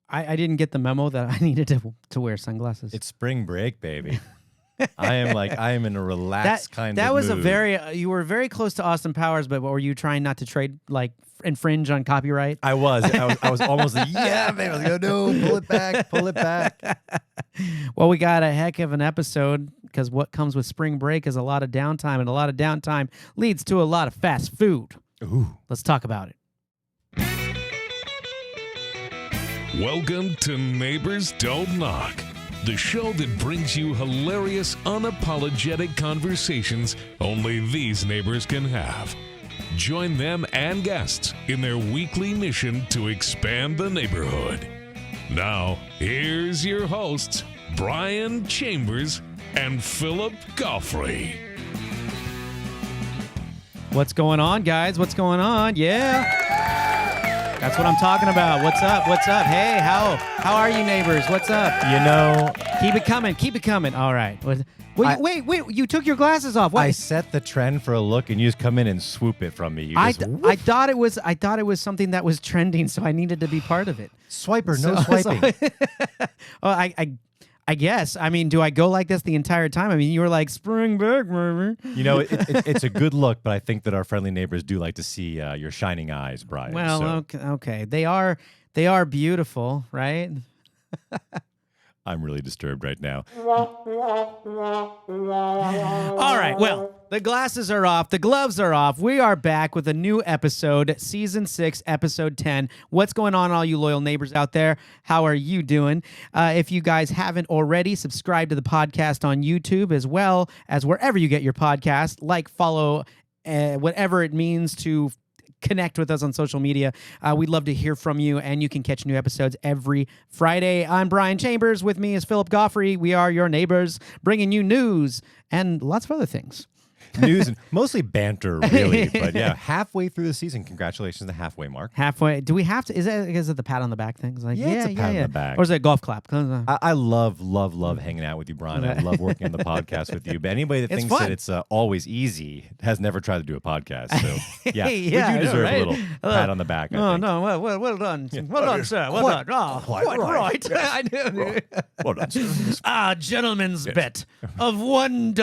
I didn't get the memo that I needed to wear sunglasses. It's spring break, baby. I am in a relaxed kind of That was mood. a very you were very close to Austin Powers, but were you trying not to infringe on copyright? I was almost like, yeah, baby. I was like, no, pull it back. Well, we got a heck of an episode because what comes with spring break is a lot of downtime, and a lot of downtime leads to a lot of fast food. Ooh. Let's talk about it. Welcome to Neighbors Don't Knock, the show that brings you hilarious, unapologetic conversations only these neighbors can have. Join them and guests in their weekly mission to expand the neighborhood. Now, here's your hosts, Brian Chambers and Philip Goffrey. What's going on, guys? What's going on? Yeah. That's what I'm talking about. What's up? What's up? Hey, how are you, neighbors? What's up? You know, Keep it coming. Keep it coming. All right. Wait. You took your glasses off. What? I set the trend for a look, and you just come in and swoop it from me. You I just thought it was something that was trending, so I needed to be part of it. Swiper, no swiping. Oh, I guess. I mean, do I go like this the entire time? I mean, you were like spring break, You know, it's a good look, but I think that our friendly neighbors do like to see your shining eyes, Brian. Well, okay. They are beautiful, right? I'm really disturbed right now. All right. Well, the glasses are off. The gloves are off. We are back with a new episode, Season 6, Episode 10. What's going on, all you loyal neighbors out there? How are you doing? If you guys haven't already, subscribe to the podcast on YouTube as well as wherever you get your podcast. Like, follow, whatever it means to connect with us on social media. We'd love to hear from you, and you can catch new episodes every Friday. I'm Brian Chambers. With me is Philip Goffrey. We are your neighbors, bringing you news and lots of other things. News and mostly banter, really. But yeah, halfway through the season. Congratulations, the halfway mark. Halfway. Do we have to? Is it the pat on the back thing? It's like, Yeah, it's a pat on the back. Or is it a golf clap? I love hanging out with you, Brian. I love working on the podcast with you. But anybody that thinks that it's always easy has never tried to do a podcast. So yeah, we do deserve a little pat on the back. Oh no, well done, well done, sir. Well done. Oh, quite right. I knew. Well done, sir. Gentleman's bet of $1.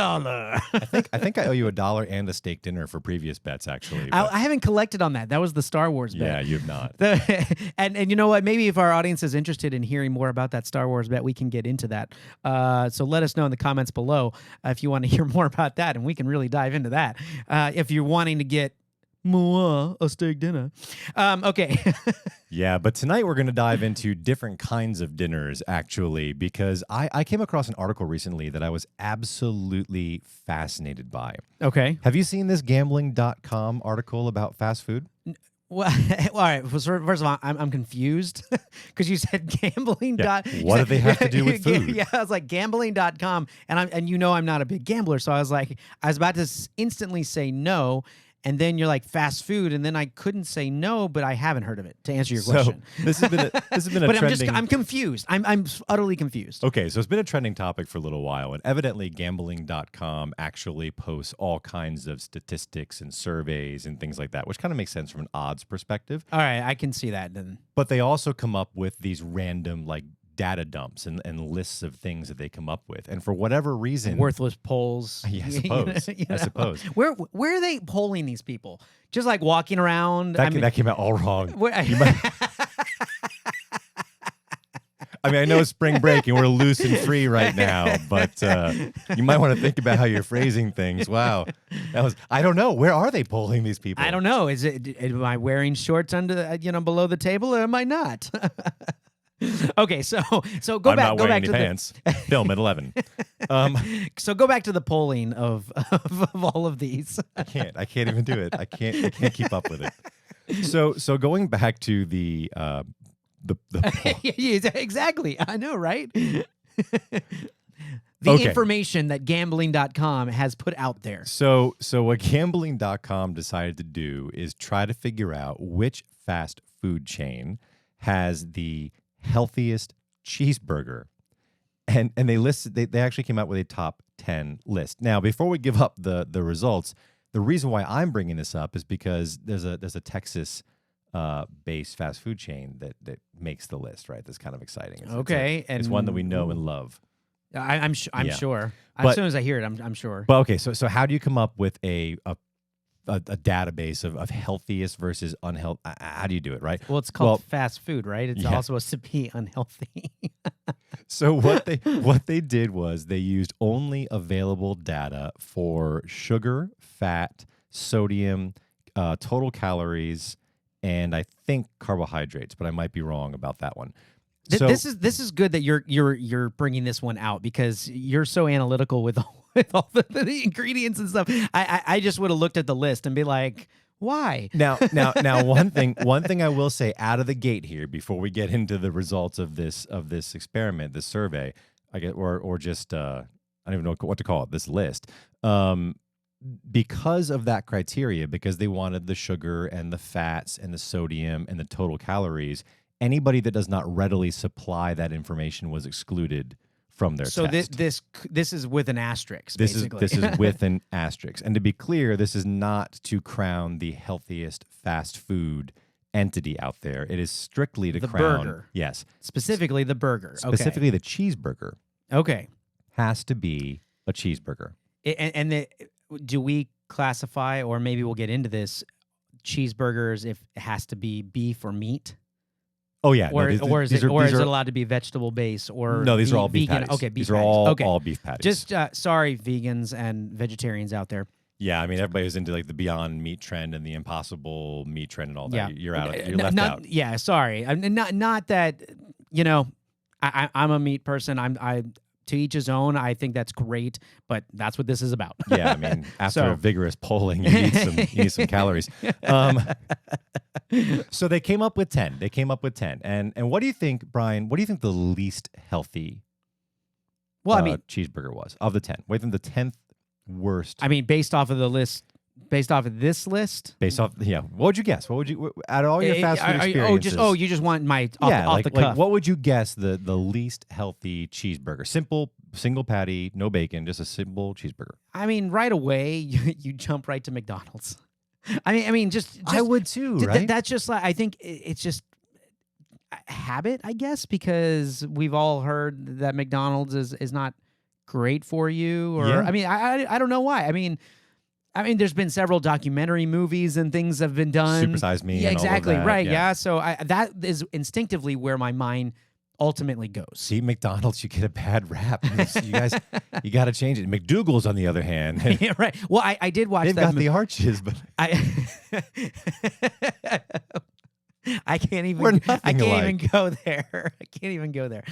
I think I owe you $1 and a steak dinner for previous bets, actually. I haven't collected on that. That was the Star Wars bet. Yeah, you have not. And you know what? Maybe if our audience is interested in hearing more about that Star Wars bet, we can get into that. So let us know in the comments below if you want to hear more about that, and we can really dive into that. If you're wanting to get a steak dinner. Okay. Yeah, but tonight we're going to dive into different kinds of dinners, actually, because I came across an article recently that I was absolutely fascinated by. Okay. Have you seen this gambling.com article about fast food? Well, all right. First of all, I'm confused because you said gambling. Yeah. What do they have to do with food? Yeah, I was like gambling.com, and I'm not a big gambler, so I was about to instantly say no. And then you're like fast food, and then I couldn't say no, but I haven't heard of it. To answer your question, this has been a but trending. I'm confused. I'm utterly confused. Okay, so it's been a trending topic for a little while, and evidently gambling.com actually posts all kinds of statistics and surveys and things like that, which kind of makes sense from an odds perspective. All right, I can see that then. But they also come up with these random data dumps and lists of things that they come up with, and for whatever reason, worthless polls. I suppose. I suppose. Where are they polling these people? Just like walking around. That came out all wrong. I mean, I know it's spring break and we're loose and free right now, but you might want to think about how you're phrasing things. Wow, I don't know. Where are they polling these people? I don't know. Am I wearing shorts under below the table, or am I not? Okay, so go I'm back. not Go wearing back any to pants. Film at 11. So go back to the polling of all of these. I can't even do it. I can't keep up with it. So going back to the poll. Yeah, exactly. I know, right? Information that gambling.com has put out there. So what gambling.com decided to do is try to figure out which fast food chain has the healthiest cheeseburger. And they actually came out with a top 10 list. Now, before we give up the results, the reason why I'm bringing this up is because there's a Texas based fast food chain that makes the list, right? That's kind of exciting. And it's one that we know and love. I'm Yeah. sure. But- As soon as I hear it, I'm sure. But okay, so how do you come up with a database of healthiest versus unhealthy? How do you do it, right? Well, it's called fast food, right? It's Yeah. all supposed to be unhealthy. So what they did was they used only available data for sugar, fat, sodium, total calories, and I think carbohydrates, but I might be wrong about that one. So, This is good that you're bringing this one out because you're so analytical with all the ingredients and stuff. I just would have looked at the list and be like, why? Now, one thing I will say out of the gate here before we get into the results of this experiment, this survey, I get or just I don't even know what to call it, this list. Because of that criteria, because they wanted the sugar and the fats and the sodium and the total calories, anybody that does not readily supply that information was excluded from their So test. this is with an asterisk. This basically. is with an asterisk. And to be clear, this is not to crown the healthiest fast food entity out there. It is strictly to The crown burger. Yes. Specifically the burger. Specifically the cheeseburger Okay. has to be a cheeseburger. Do we classify, or maybe we'll get into this, cheeseburgers if it has to be beef or meat? Oh yeah, Or no, is it allowed to be vegetable based or no? These are all beef vegan? patties. Okay, beef these are patties. all beef patties. Just sorry, vegans and vegetarians out there. yeah, I mean everybody who's into like the Beyond Meat trend and the Impossible Meat trend and all that. Yeah, You're out. Okay, You're left out. Yeah, sorry. Not that I'm a meat person. I to each his own. I think that's great, but that's what this is about. Yeah, I mean after So- a vigorous polling, you need some calories. So they came up with 10. And what do you think, Brian? What do you think the least healthy Well, I mean, cheeseburger was of the 10? What do you think the 10th worst? based off of the list, based off of this list. What would you guess? What would you out of all your fast food experiences? You just want my off the cuff. what would you guess the least healthy cheeseburger? Simple, single patty, no bacon, just a simple cheeseburger. I mean, right away you jump right to McDonald's. I mean, just I would too, th- right? That's just like, I think it's just a habit, I guess, because we've all heard that McDonald's is not great for you. Or Yeah. I mean, I don't know why. I mean, there's been several documentary movies and things have been done. Super Size Me Yeah, and all of exactly. that, Right. yeah. Yeah. So that is instinctively where my mind ultimately goes. See, McDonald's, you get a bad rap. You guys, you got to change it. McDougal's, on the other hand, Yeah, right. Well, I did watch they've that. got the arches, but I can't even. We're nothing I can't alike. even go there. I can't even go there.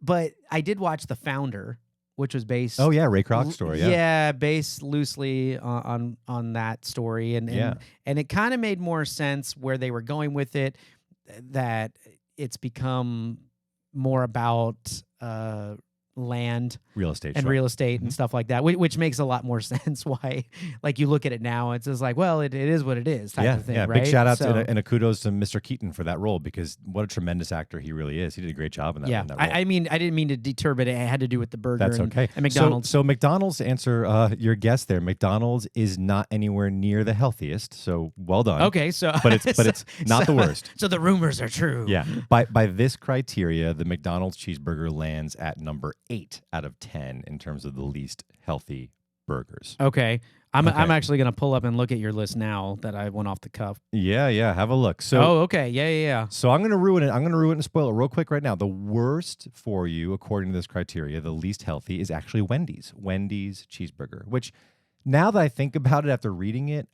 But I did watch The Founder, which was based. oh yeah, Ray Kroc's story. Yeah. based loosely on that story, and Yeah. and it kind of made more sense where they were going with it. That it's become more about land Real estate. and sure. real estate Mm-hmm. and stuff like that, which makes a lot more sense. Why, like you look at it now, it's just like, well, it is what it is type Yeah, of thing, yeah. right? Big shout out So, and a kudos to Mr. Keaton for that role, because what a tremendous actor he really is. He did a great job in that. yeah. in that role. I mean, I didn't mean to deter, but it had to do with the burger. That's and, okay. And McDonald's. So McDonald's, to answer your guess there, McDonald's is not anywhere near the healthiest. So well done. okay, so But it's not the worst. So the rumors are true. Yeah. By this criteria, the McDonald's cheeseburger lands at number 8 out of 10 in terms of the least healthy burgers. Okay. I'm Okay. actually gonna pull up and look at your list now that I went off the cuff. Yeah. Have a look. So Oh, okay. Yeah. So I'm going to ruin it. I'm going to ruin it and spoil it real quick right now. The worst for you, according to this criteria, the least healthy is actually Wendy's. Wendy's cheeseburger, which now that I think about it after reading it,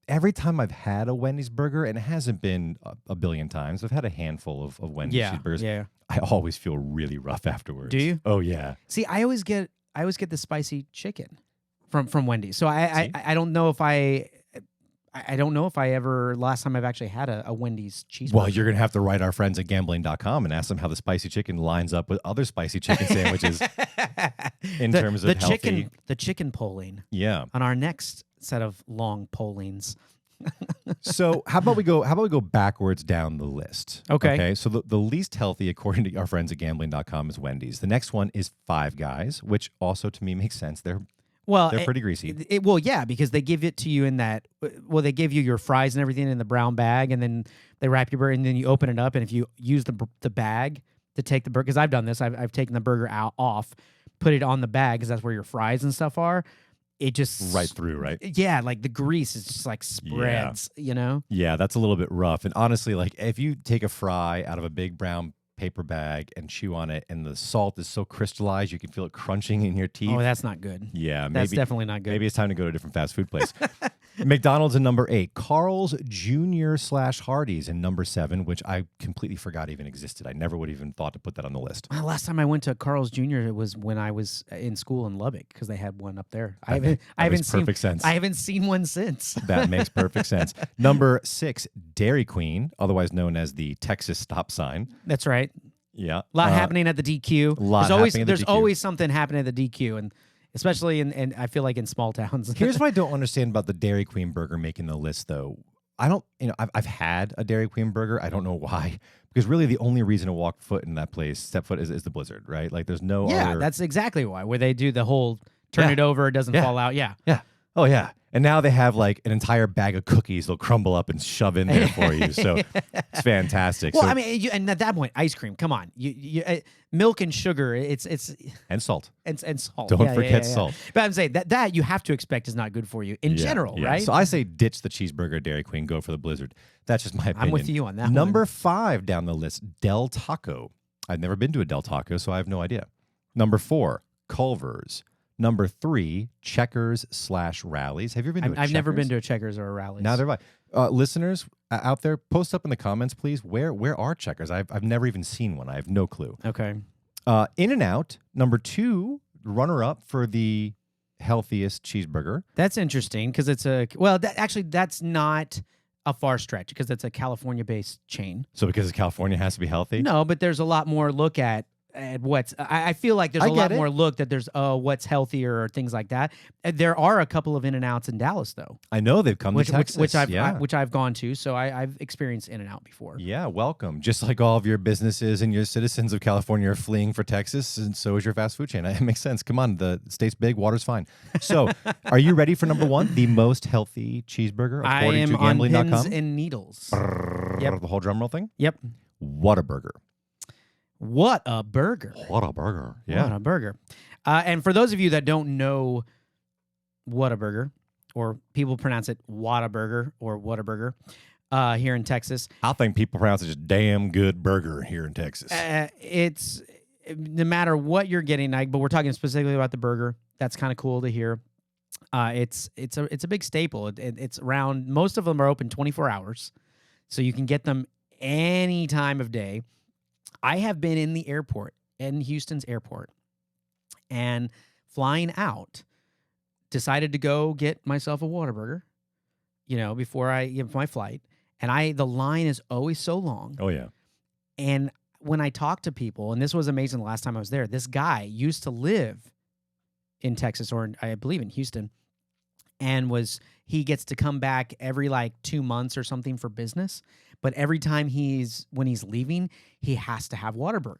every time I've had a Wendy's burger, and it hasn't been a billion times, I've had a handful of Wendy's cheeseburgers. Yeah. I always feel really rough afterwards. Do you? Oh, yeah. See, I always get the spicy chicken from Wendy's. So See? I don't know if I don't know if I ever last time I've actually had a Wendy's cheeseburger. Well, you're going to have to write our friends at gambling.com and ask them how the spicy chicken lines up with other spicy chicken sandwiches in terms of healthy. The chicken polling Yeah. on our next set of long pollings. So how about we go backwards down the list? Okay. So the least healthy, according to our friends at gambling.com, is Wendy's. The next one is Five Guys, which also to me makes sense. They're Well, They're pretty greasy. Well, yeah, because they give it to you in that. Well, they give you your fries and everything in the brown bag, and then they wrap your burger, and then you open it up, and if you use the bag to take the burger, because I've done this, I've taken the burger off, put it on the bag, because that's where your fries and stuff are. It just Right through, right? Yeah, like the grease is just like spreads, you know? Yeah, that's a little bit rough. And honestly, like if you take a fry out of a big brown paper bag and chew on it, and the salt is so crystallized, you can feel it crunching in your teeth. Oh, that's not good. Yeah, That's definitely not good. Maybe it's time to go to a different fast food place. McDonald's in number 8, Carl's Jr. / Hardee's in number 7, which I completely forgot even existed. I never would have even thought to put that on the list. Well, last time I went to Carl's Jr., it was when I was in school in Lubbock, because they had one up there. I makes perfect sense. I haven't seen one since. That makes perfect sense. Number 6, Dairy Queen, otherwise known as the Texas stop sign. That's right. Yeah, A lot happening at the DQ. There's DQ. always something happening at the DQ, and especially in I feel like in small towns. Here's what I don't understand about the Dairy Queen burger making the list, though. I've had a Dairy Queen burger. I don't know why, because really the only reason to walk foot in that place, step foot, is the blizzard, right? Like there's no Yeah, other... that's exactly why. Where they do the whole turn it over, it doesn't fall out. Yeah. Yeah. Oh, yeah. And now they have like an entire bag of cookies they'll crumble up and shove in there for you. So it's fantastic. Well, So- I mean, and at that point, ice cream. Come on, milk and sugar. It's and salt. and salt. Don't Yeah, forget yeah. salt. But I'm saying that you have to expect is not good for you in general, Yeah. right? So I say ditch the cheeseburger at Dairy Queen, go for the blizzard. That's just my opinion. I'm with you on that Number one. 5 down the list, Del Taco. I've never been to a Del Taco, so I have no idea. Number 4, Culver's. Number 3, Checkers / Rallies. Have you ever been to a I've never been Checkers? to a Checkers or a Rallies. Neither have I. Listeners out there, post up in the comments, please. Where are Checkers? I've never even seen one. I have no clue. Okay. In-N-Out, number 2, runner-up for the healthiest cheeseburger. That's interesting because it's that's not a far stretch because it's a California-based chain. So because it's California, it has to be healthy? No, but there's a lot more look at what's. I feel like there's a lot more look that there's what's healthier or things like that. There are a couple of In-N-Outs in Dallas though. I know they've come to Texas. Which I've gone to, so I've experienced In-N-Out before. Yeah, welcome. Just like all of your businesses and your citizens of California are fleeing for Texas, and so is your fast food chain. It makes sense. Come on, the state's big, water's fine. So, are you ready for number 1, the most healthy cheeseburger according to gambling.com? I am on pins and needles. Yep. The whole drum roll thing? Yep. Whataburger. What a burger. What a burger. Yeah. What a burger. And for those of you that don't know Whataburger, or people pronounce it Whataburger or Whataburger here in Texas. I think people pronounce it just damn good burger here in Texas. It's no matter what you're getting, but we're talking specifically about the burger. That's kind of cool to hear. It's a big staple. It's around, most of them are open 24 hours, so you can get them any time of day. I have been in the airport, in Houston's airport, and flying out, decided to go get myself a Whataburger, before I get my flight. And the line is always so long. Oh, yeah. And when I talk to people, and this was amazing the last time I was there, this guy used to live in Texas, or I believe in Houston, and he gets to come back every 2 months or something for business. But every time when he's leaving, he has to have Whataburger.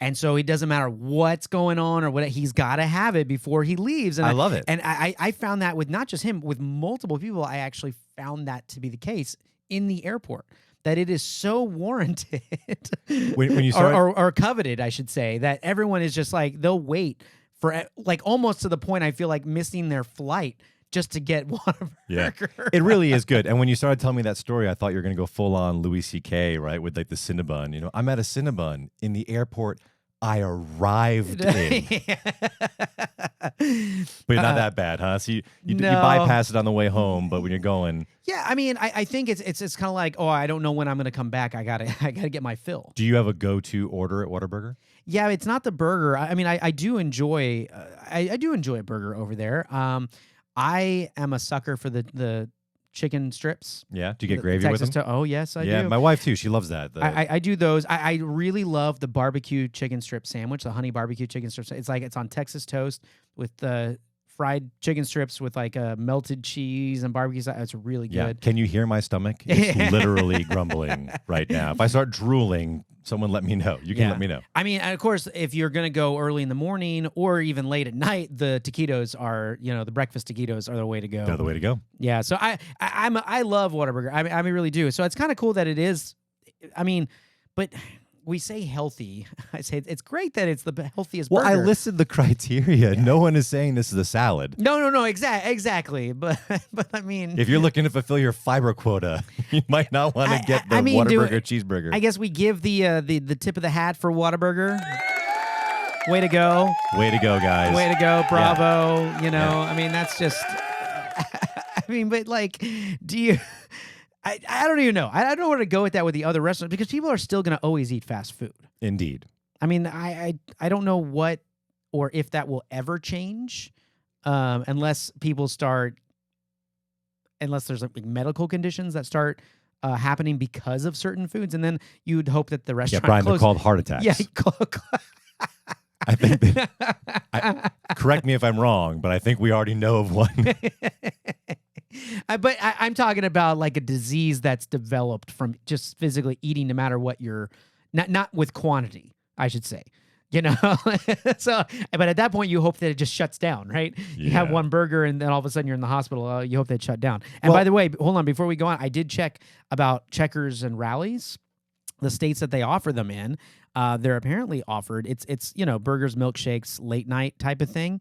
And so it doesn't matter what's going on or what, he's got to have it before he leaves. And I love it. And I found that with not just him, with multiple people, I actually found that to be the case in the airport, that it is so warranted when you start... or coveted, I should say, that everyone is just they'll wait for almost to the point I feel like missing their flight just to get Whataburger. Yeah, it really is good. And when you started telling me that story, I thought you were going to go full on Louis C.K., right, with the Cinnabon. I'm at a Cinnabon in the airport I arrived in. But not that bad, huh? So you bypass it on the way home, but when you're going... Yeah, I mean, I think it's kind of like, I don't know when I'm going to come back. I gotta get my fill. Do you have a go-to order at Whataburger? Yeah, it's not the burger. I mean, I do enjoy I do enjoy a burger over there. I am a sucker for the chicken strips. Yeah, do you get gravy with them? Oh, yes, I do. Yeah, my wife too. She loves that. I do those. I really love the barbecue chicken strip sandwich, the honey barbecue chicken strips. It's on Texas toast with the fried chicken strips with melted cheese and barbecue sauce. It's really good. Yeah. Can you hear my stomach? It's literally grumbling right now. If I start drooling, Someone let me know. You can let me know. I mean, of course, if you're going to go early in the morning or even late at night, the taquitos are, the breakfast taquitos are the way to go. They're the way to go. Yeah. So I love Whataburger. I really do. So it's kind of cool that it is. I mean, but we say healthy. I say it's great that it's the healthiest burger. Well, I listed the criteria. No one is saying this is a salad. No. Exactly. But I mean, if you're looking to fulfill your fiber quota, you might not want to get the Whataburger cheeseburger. I guess we give the tip of the hat for Whataburger. Way to go. Way to go, guys. Way to go. Bravo. Yeah. I mean, that's just, I mean, but like, do you, I don't even know. I don't know where to go with that with the other restaurants because people are still going to always eat fast food. Indeed. I mean, I don't know what or if that will ever change unless there's like medical conditions that start happening because of certain foods. And then you'd hope that the restaurant Brian, closes. they're called heart attacks. Yeah. I think correct me if I'm wrong, but I think we already know of one. But I'm talking about like a disease that's developed from just physically eating, no matter what you're not with quantity, I should say. So, but at that point, you hope that it just shuts down, right? Yeah. You have one burger, and then all of a sudden you're in the hospital. You hope that shut down. And by the way, hold on, before we go on, I did check about Checkers and Rallies, the states that they offer them in. They're apparently offered. It's burgers, milkshakes, late night type of thing.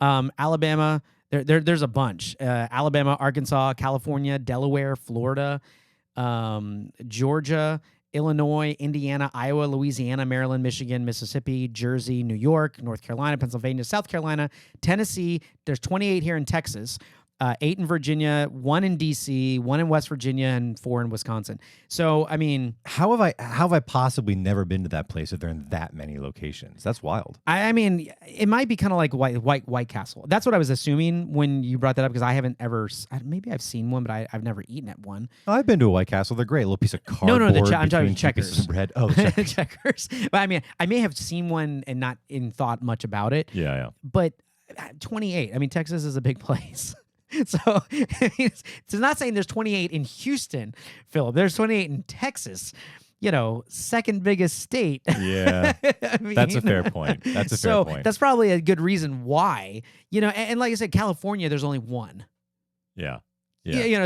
Alabama. There's a bunch. Alabama, Arkansas, California, Delaware, Florida, Georgia, Illinois, Indiana, Iowa, Louisiana, Maryland, Michigan, Mississippi, Jersey, New York, North Carolina, Pennsylvania, South Carolina, Tennessee. There's 28 here in Texas. 8 in Virginia, 1 in D.C., 1 in West Virginia, and 4 in Wisconsin. So, I mean, how have I possibly never been to that place if they're in that many locations? That's wild. I mean, it might be kind of like White Castle. That's what I was assuming when you brought that up because I haven't ever. Maybe I've seen one, but I've never eaten at one. Oh, I've been to a White Castle. They're great. A little piece of cardboard. No. I'm talking Checkers. Bread. Oh, Checkers. Checkers. But I mean, I may have seen one and not thought much about it. Yeah. But 28. I mean, Texas is a big place. So it's not saying there's 28 in Houston, Philip. There's 28 in Texas, second biggest state. Yeah, I mean, that's a fair point. That's a fair point. That's probably a good reason why, and like I said, California, there's only one. Yeah.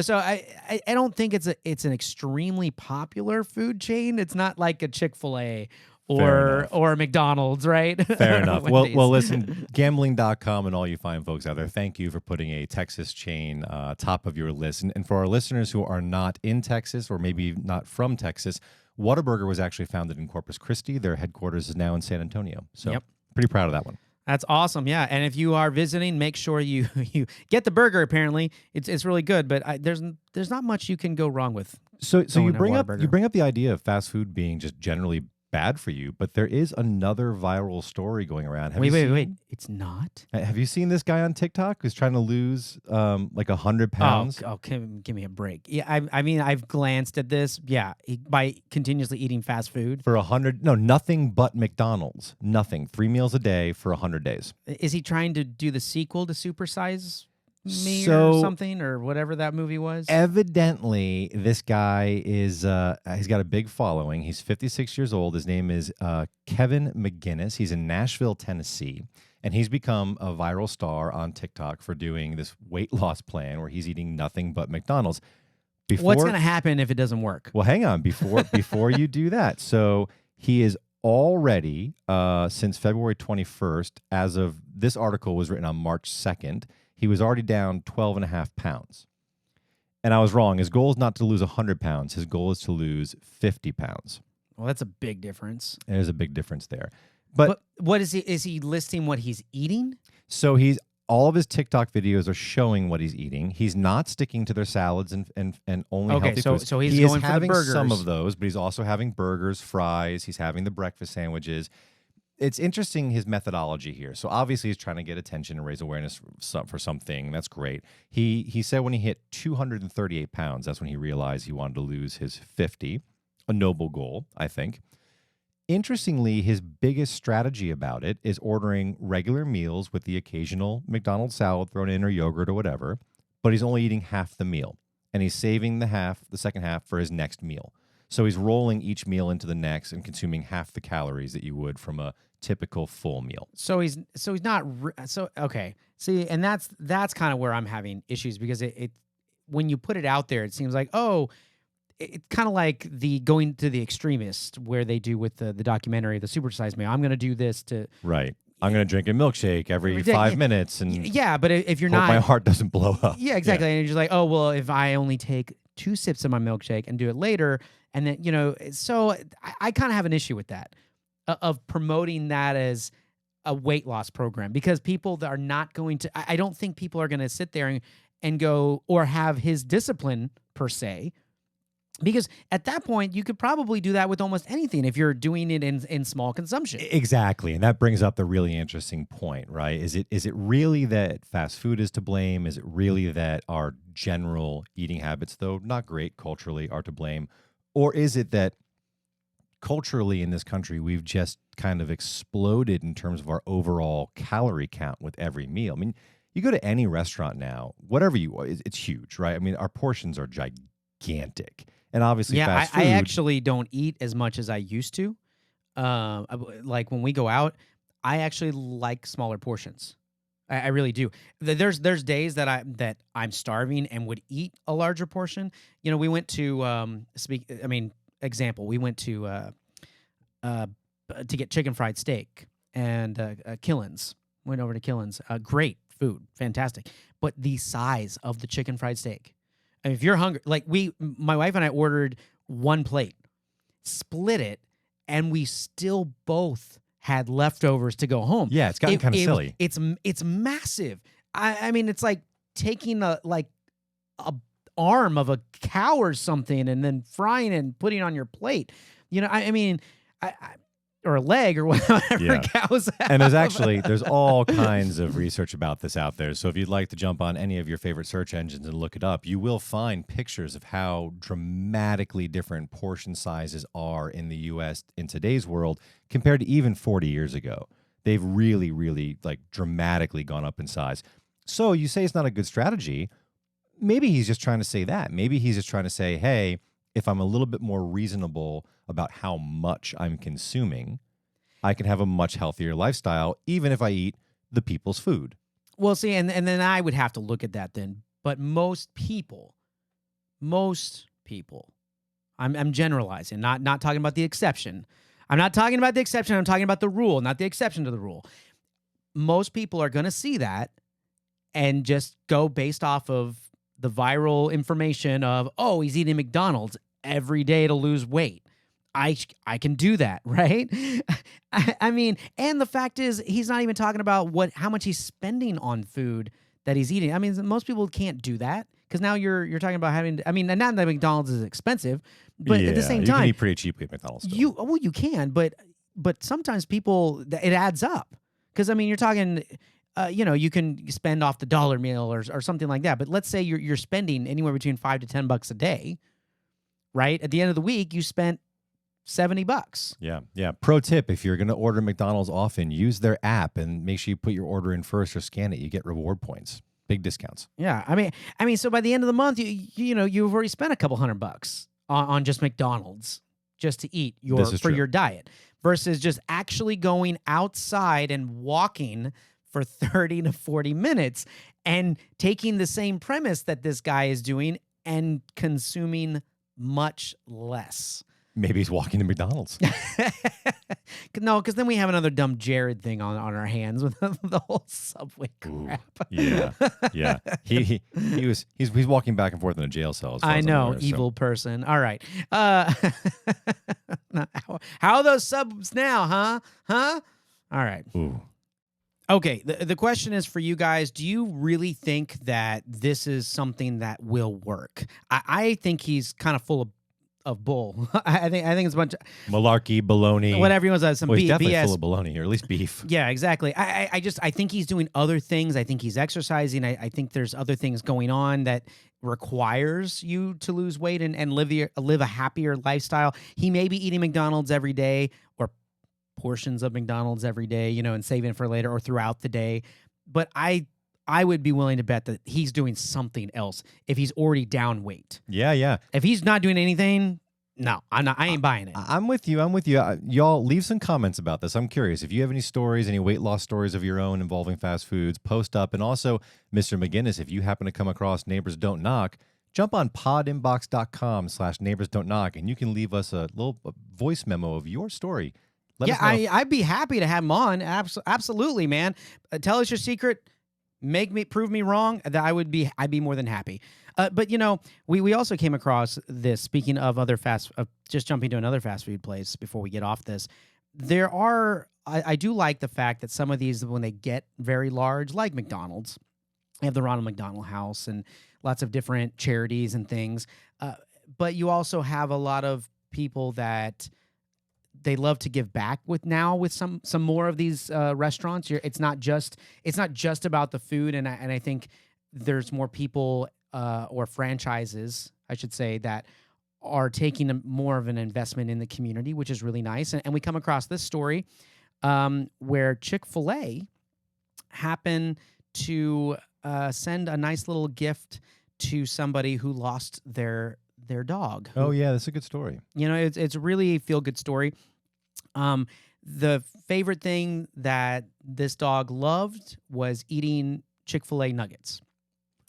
So I don't think it's an extremely popular food chain. It's not like a Chick-Fil-A or McDonald's, right? Fair enough. Well, listen, gambling.com and all you fine folks out there, thank you for putting a Texas chain top of your list. And for our listeners who are not in Texas or maybe not from Texas, Whataburger was actually founded in Corpus Christi. Their headquarters is now in San Antonio. So pretty proud of that one. That's awesome, yeah. And if you are visiting, make sure you get the burger. Apparently, it's really good. But there's not much you can go wrong with. So you bring up the idea of fast food being just generally bad for you, but there is another viral story going around. Wait. It's not? Have you seen this guy on TikTok who's trying to lose like 100 pounds? Oh, give me a break. Yeah, I mean, I've glanced at this. Yeah, by continuously eating fast food. For 100, nothing but McDonald's. Nothing. 3 meals a day for 100 days. Is he trying to do the sequel to Super Size Me or something, or whatever that movie was? Evidently, this guy is he's got a big following. He's 56 years old. His name is Kevin McGinnis. He's in Nashville, Tennessee, and he's become a viral star on TikTok for doing this weight loss plan where he's eating nothing but McDonald's. What's going to happen if it doesn't work? Well, hang on. Before you do that, so he is already since February 21st, as of this article was written on March 2nd, he was already down 12.5 pounds. And I was wrong. His goal is not to lose 100 pounds. His goal is to lose 50 pounds. Well, that's a big difference. There's a big difference there. But what is he? Is he listing what he's eating? So all of his TikTok videos are showing what he's eating. He's not sticking to their salads and only healthy foods. So he's going having for the burgers. Some of those, but he's also having burgers, fries. He's having the breakfast sandwiches. It's interesting, his methodology here. So obviously he's trying to get attention and raise awareness for something. That's great. He said when he hit 238 pounds, that's when he realized he wanted to lose his 50. A noble goal, I think. Interestingly, his biggest strategy about it is ordering regular meals with the occasional McDonald's salad thrown in or yogurt or whatever, but he's only eating half the meal, and he's saving the second half for his next meal. So he's rolling each meal into the next and consuming half the calories that you would from a typical full meal. So he's not okay. See, and that's kind of where I'm having issues because it when you put it out there, it seems like it's kind of like the going to the extremist where they do with the documentary, the supersized me. I'm going to do this to Right. I'm going to drink a milkshake every 5 minutes and yeah, but if you're hope not, my heart doesn't blow up. yeah, exactly. And you're just like, oh well, if I only take 2 sips of my milkshake and do it later, and then so I kind of have an issue with that of promoting that as a weight loss program because people that are not going to. I don't think people are going to sit there and go or have his discipline per se. Because at that point, you could probably do that with almost anything if you're doing it in small consumption. Exactly. And that brings up the really interesting point, right? Is it really that fast food is to blame? Is it really that our general eating habits, though not great culturally, are to blame? Or is it that culturally in this country, we've just kind of exploded in terms of our overall calorie count with every meal? I mean, you go to any restaurant now, whatever it's huge, right? I mean, our portions are gigantic. And obviously, fast food. I actually don't eat as much as I used to. Like when we go out, I actually like smaller portions. I really do. There's days that I'm starving and would eat a larger portion. We went to example. We went to get chicken fried steak and Killen's. Went over to Killen's. Great food, fantastic. But the size of the chicken fried steak. I mean, if you're hungry, like my wife and I ordered 1 plate, split it, and we still both had leftovers to go home. Yeah, it's gotten kind of silly. It's massive. I mean, it's like taking a arm of a cow or something and then frying it and putting it on your plate. I mean, or a leg or whatever cows have. And there's all kinds of research about this out there. So if you'd like to jump on any of your favorite search engines and look it up, you will find pictures of how dramatically different portion sizes are in the U.S. in today's world compared to even 40 years ago. They've really, really dramatically gone up in size. So you say it's not a good strategy. Maybe he's just trying to say that. Maybe he's just trying to say, hey, if I'm a little bit more reasonable about how much I'm consuming, I can have a much healthier lifestyle, even if I eat the people's food. Well, see, and then I would have to look at that then. But most people, I'm generalizing, not talking about the exception. I'm not talking about the exception. I'm talking about the rule, not the exception to the rule. Most people are going to see that and just go based off of the viral information of, oh, he's eating McDonald's every day to lose weight. I can do that, right? I mean, and the fact is, he's not even talking about how much he's spending on food that he's eating. I mean, most people can't do that because now you're talking about having. I mean, not that McDonald's is expensive, but at the same time, you can eat pretty cheaply at McDonald's. Still. You can, but sometimes people it adds up because I mean, you're talking. You can spend off the dollar meal or something like that. But let's say you're spending anywhere between $5 to $10 a day, right? At the end of the week, you spent $70. Yeah. Pro tip: if you're going to order McDonald's often, use their app and make sure you put your order in first or scan it. You get reward points, big discounts. Yeah, I mean, so by the end of the month, you've already spent a couple $100 on just McDonald's just to eat your diet versus just actually going outside and walking for 30 to 40 minutes and taking the same premise that this guy is doing and consuming much less. Maybe he's walking to McDonald's. No, because then we have another dumb Jared thing on our hands with the whole Subway crap. Yeah. He's walking back and forth in a jail cell. I know, evil person. All right. How are those subs now, huh? All right. Ooh. Okay, the question is for you guys, do you really think that this is something that will work? I think he's kind of full of bull. I think it's a bunch of malarkey, baloney, whatever he wants. Some he's definitely BS. full of baloney, or at least beef. Yeah, exactly. I think he's doing other things. I think he's exercising. I think there's other things going on that requires you to lose weight and live a happier lifestyle. He may be eating McDonald's every day or portions of McDonald's every day, and saving it for later or throughout the day. But I would be willing to bet that he's doing something else if he's already down weight. Yeah. If he's not doing anything, No, I'm not. I ain't buying it. I'm with you. Y'all leave some comments about this. I'm curious. If you have any stories, any weight loss stories of your own involving fast foods, post up. And also, Mr. McGinnis, if you happen to come across Neighbors Don't Knock, jump on podinbox.com/neighbors don't knock, and you can leave us a little voice memo of your story. Let us know. I'd be happy to have him on. Absolutely, man. Tell us your secret. Prove me wrong. That I'd be more than happy. But we also came across this. Speaking of other just jumping to another fast food place before we get off this, I do like the fact that some of these, when they get very large, like McDonald's, they have the Ronald McDonald House and lots of different charities and things. But you also have a lot of people that they love to give back with some more of these restaurants. It's not just about the food, and I think there's more people or franchises, I should say, that are taking more of an investment in the community, which is really nice. And we come across this story where Chick-fil-A happened to send a nice little gift to somebody who lost their dog. Oh yeah, that's a good story. It's really a feel-good story. The favorite thing that this dog loved was eating Chick-fil-A nuggets.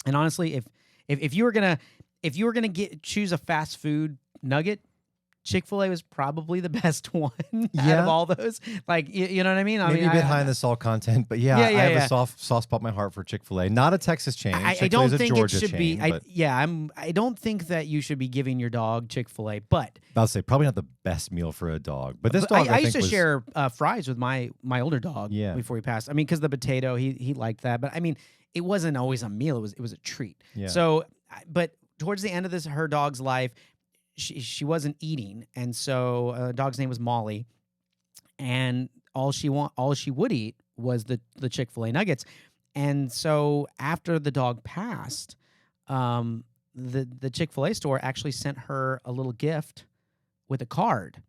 And honestly, if you were gonna choose a fast food nugget, Chick-fil-A was probably the best one out of all those. Like, you know what I mean? Maybe a bit high in the salt content, but I have a soft spot in my heart for Chick-fil-A. Not a Texas chain. I don't think Georgia it should chain, be. I don't think that you should be giving your dog Chick-fil-A. But I'll say probably not the best meal for a dog. But this dog, I used to share fries with my older dog before he passed. I mean, because the potato, he liked that. But I mean, it wasn't always a meal. It was a treat. Yeah. So, but towards the end of her dog's life, she wasn't eating, and so the dog's name was Molly, and all she would eat was the Chick-fil-A nuggets. And so after the dog passed, the Chick-fil-A store actually sent her a little gift with a card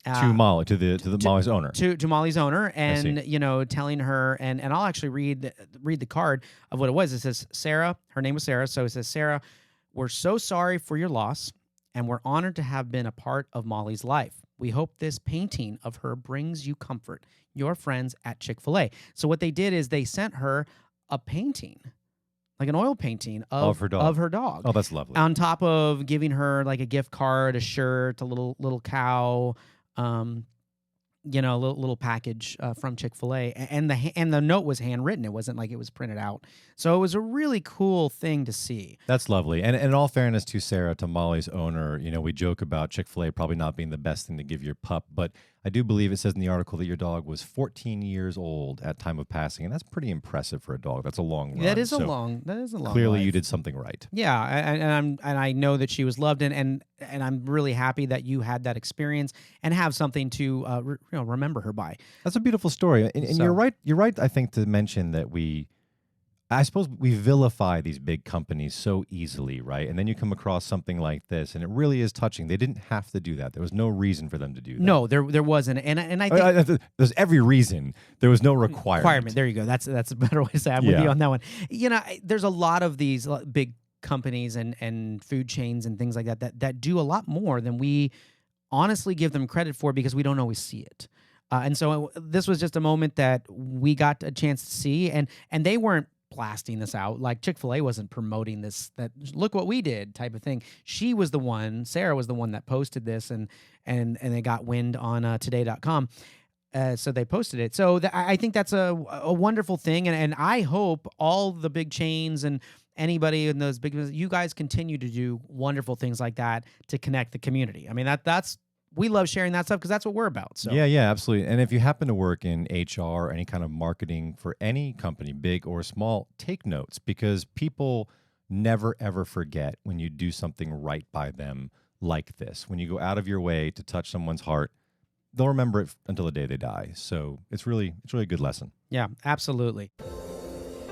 to Molly, to Molly's owner, to Molly's owner, and telling her, and I'll actually read the card of what it was. It says, Sarah, her name was Sarah, so it says, Sarah, we're so sorry for your loss, and we're honored to have been a part of Molly's life. We hope this painting of her brings you comfort. Your friends at Chick-fil-A. So what they did is they sent her a painting, like an oil painting of her dog. Oh, that's lovely. On top of giving her like a gift card, a shirt, a little cow, a little package from Chick-fil-A, and the note was handwritten. It wasn't like it was printed out. So it was a really cool thing to see. That's lovely. And in all fairness to Sarah, to Molly's owner, we joke about Chick-fil-A probably not being the best thing to give your pup, but I do believe it says in the article that your dog was 14 years old at time of passing, and that's pretty impressive for a dog. That's a long run. That is a long. Clearly, life. You did something right. Yeah, and I know that she was loved, and I'm really happy that you had that experience and have something to remember her by. That's a beautiful story, and so, you're right. You're right. I think to mention that I suppose we vilify these big companies so easily, right? And then you come across something like this, and it really is touching. They didn't have to do that. There was no reason for them to do that. No, there wasn't. And I think there's every reason. There was no requirement. There you go. That's a better way to say it. I'm with you on that one. There's a lot of these big companies and food chains and things like that do a lot more than we honestly give them credit for, because we don't always see it. And so this was just a moment that we got a chance to see, and they weren't blasting this out. Like Chick-fil-A wasn't promoting this, that look what we did type of thing. Sarah was the one that posted this, and they got wind on today.com. So they posted it. So I think that's a wonderful thing. And I hope all the big chains and anybody in those big, you guys continue to do wonderful things like that to connect the community. I mean, that's we love sharing that stuff because that's what we're about. So yeah, absolutely. And if you happen to work in HR or any kind of marketing for any company, big or small, take notes, because people never, ever forget when you do something right by them like this. When you go out of your way to touch someone's heart, they'll remember it until the day they die. So it's really a good lesson. Yeah, absolutely.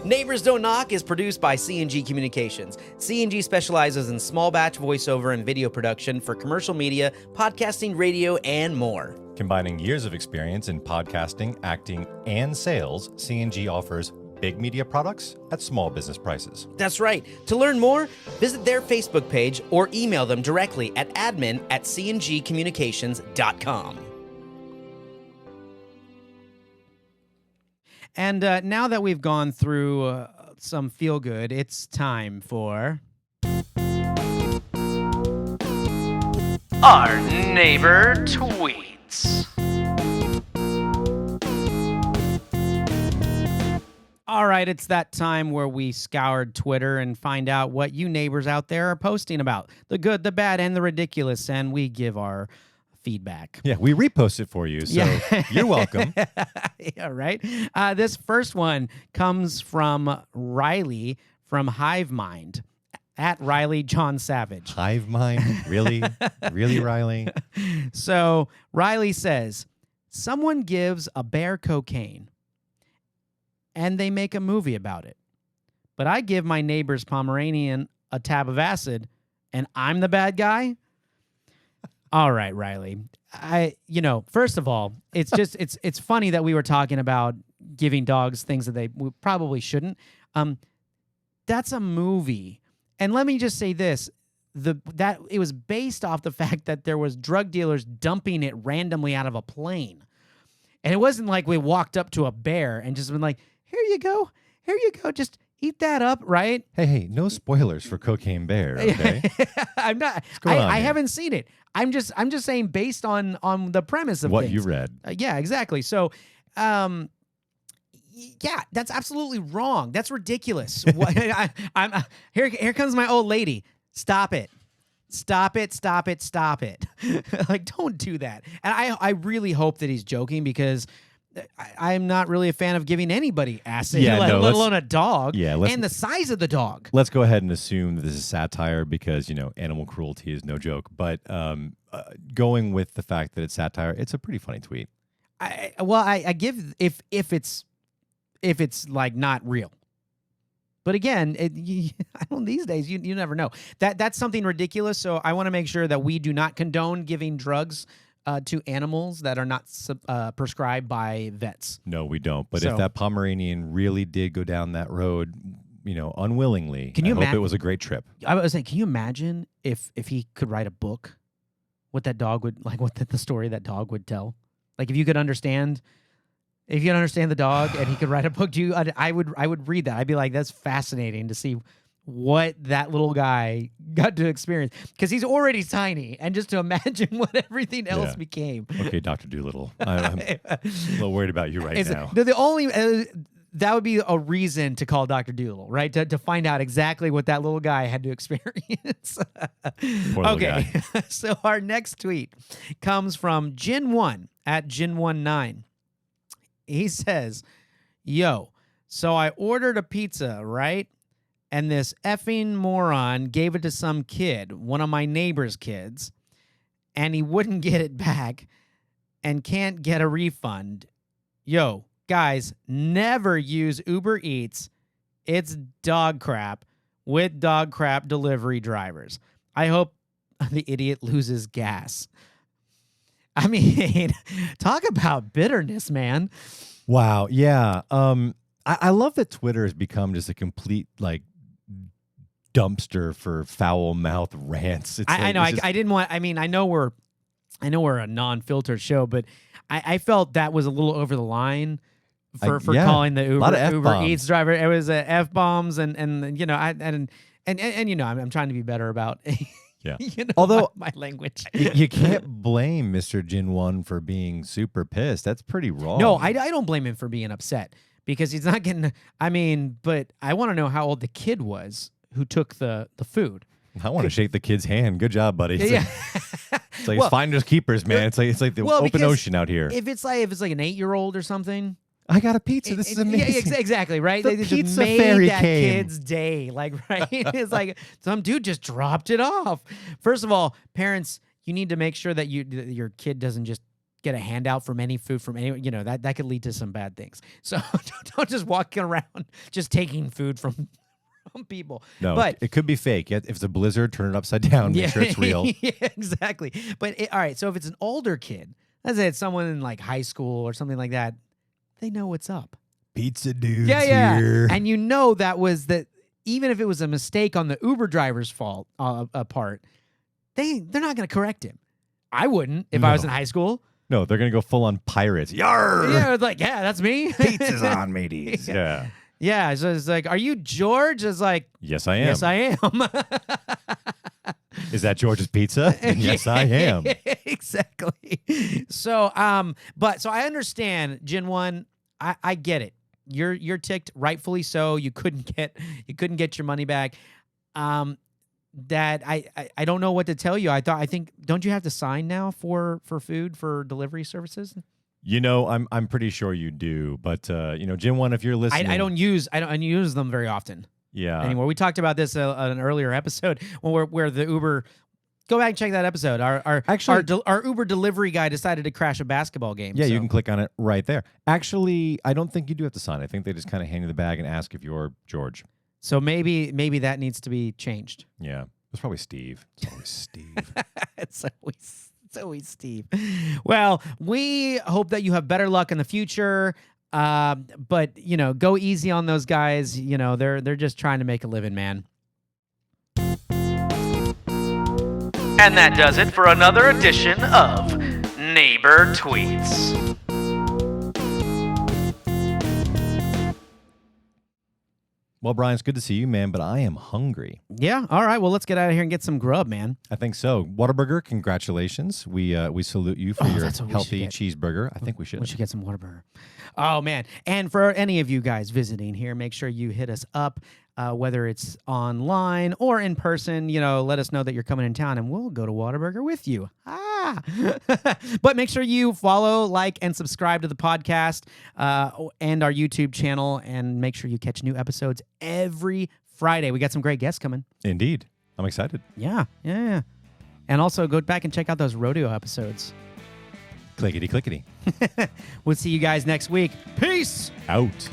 Neighbors Don't Knock is produced by C&G Communications. C&G specializes in small batch voiceover and video production for commercial media, podcasting, radio, and more. Combining years of experience in podcasting, acting, and sales, C&G offers Big media products at small business prices. That's right. To learn more, visit their Facebook page or email them directly at admin@cngcommunications.com. And now that we've gone through some feel-good, it's time for... our neighbor tweets. All right, it's that time where we scoured Twitter and find out what you neighbors out there are posting about. The good, the bad, and the ridiculous, and we give our feedback. Yeah, we repost it for you, so you're welcome. Yeah, right? This first one comes from Riley from Hive Mind, at Riley John Savage. Hive mind? Really? Really, Riley? So Riley says, someone gives a bear cocaine and they make a movie about it. But I give my neighbor's Pomeranian a tab of acid and I'm the bad guy? All right, Riley. First of all, it's just it's funny that we were talking about giving dogs things that they probably shouldn't. That's a movie. And let me just say this, that it was based off the fact that there was drug dealers dumping it randomly out of a plane. And it wasn't like we walked up to a bear and just been like, here you go, just eat that up, right? Hey, no spoilers for Cocaine Bear, okay? I'm not. I haven't seen it. I'm just saying based on the premise of what things. you read. Yeah, exactly. So, yeah, that's absolutely wrong. That's ridiculous. Here comes my old lady. Stop it. Stop it. Like, don't do that. And I really hope that he's joking because I'm not really a fan of giving anybody acid, let alone a dog. Yeah, and the size of the dog. Let's go ahead and assume that this is satire because, animal cruelty is no joke. But going with the fact that it's satire, it's a pretty funny tweet. I give if it's like not real. But again, I don't. These days, you never know. That's something ridiculous. So I want to make sure that we do not condone giving drugs to animals that are not prescribed by vets. No, we don't. But if that Pomeranian really did go down that road, unwillingly, I hope it was a great trip. I was saying, can you imagine if he could write a book, what that dog would like, what the story that dog would tell? Like if you could understand. If you understand the dog and he could write a book, I would read that. I'd be like, that's fascinating to see what that little guy got to experience because he's already tiny, and just to imagine what everything else became. Okay, Dr. Doolittle, I'm a little worried about you right now. The only that would be a reason to call Dr. Doolittle, right? To find out exactly what that little guy had to experience. Poor little guy. So our next tweet comes from Jin1 at Jin19. He says, yo, so I ordered a pizza, right? And this effing moron gave it to some kid, one of my neighbor's kids, and he wouldn't get it back and can't get a refund. Yo, guys, never use Uber Eats. It's dog crap with dog crap delivery drivers. I hope the idiot loses gas. I mean, talk about bitterness, man. Wow. Yeah. I love that Twitter has become just a complete dumpster for foul mouth rants. I know. I didn't want. I mean, I know we're a non-filtered show, but I felt that was a little over the line for calling the Uber Eats driver. It was F-bombs and I'm trying to be better about. Yeah. Although my language, you can't blame Mr. Jin1 for being super pissed. That's pretty wrong. No, I don't blame him for being upset because he's not getting. I mean, but I want to know how old the kid was who took the food. I want to shake the kid's hand. Good job, buddy. It's like well, it's finders keepers, man. It's like the open ocean out here. If it's like an 8-year-old or something. I got a pizza. This is amazing. Yeah, exactly, right? The they pizza just made fairy that came. kid's day, right? It's like some dude just dropped it off. First of all, parents, you need to make sure that your kid doesn't just get a handout from any food from anyone. That could lead to some bad things. So don't just walk around just taking food from people. No, but it could be fake. If it's a blizzard, turn it upside down. Make sure it's real. Yeah, exactly. But all right, so if it's an older kid, let's say it's someone in like high school or something like that, they know what's up. pizza dudes Yeah. here. And you know that was that. Even if it was a mistake on the Uber driver's fault part, they're not going to correct him. I wouldn't if I was in high school. No, they're going to go full on pirates. Yarr! Yeah, it's like, yeah, that's me. Pizza's on, mateys. Yeah. Yeah, so it's like, are you George? It's like, Yes, I am. yes, I am. Is that George's Pizza? Yes, I am. Exactly. So, so I understand, Gen 1, I get it. You're ticked, rightfully so. You couldn't get your money back. That I don't know what to tell you. I think don't you have to sign now for food for delivery services? You know, I'm pretty sure you do, but Gen 1, if you're listening, I don't use them very often. Yeah. Anymore. We talked about this on an earlier episode where the Uber. Go back and check that episode. Our Uber delivery guy decided to crash a basketball game. Yeah, so. you can click on it right there. Actually, I don't think you do have to sign. I think they just kind of hand you the bag and ask if you're George. So maybe that needs to be changed. Yeah, it's probably Steve. It's always Steve. It's always Steve. Well, we hope that you have better luck in the future. But go easy on those guys. They're just trying to make a living, man. And that does it for another edition of Neighbor Tweets. Well, Brian, it's good to see you, man, but I am hungry. Yeah. All right. Well, let's get out of here and get some grub, man. I think so. Whataburger, congratulations. We salute you for your healthy cheeseburger. I think we should. We should get some Whataburger. Oh, man. And for any of you guys visiting here, make sure you hit us up, whether it's online or in person. Let us know that you're coming in town, and we'll go to Whataburger with you. But make sure you follow, like, and subscribe to the podcast and our YouTube channel, and make sure you catch new episodes every Friday. We got some great guests coming. Indeed. I'm excited. Yeah. And also go back and check out those Rodeo episodes. Clickety, clickety. We'll see you guys next week. Peace. Out.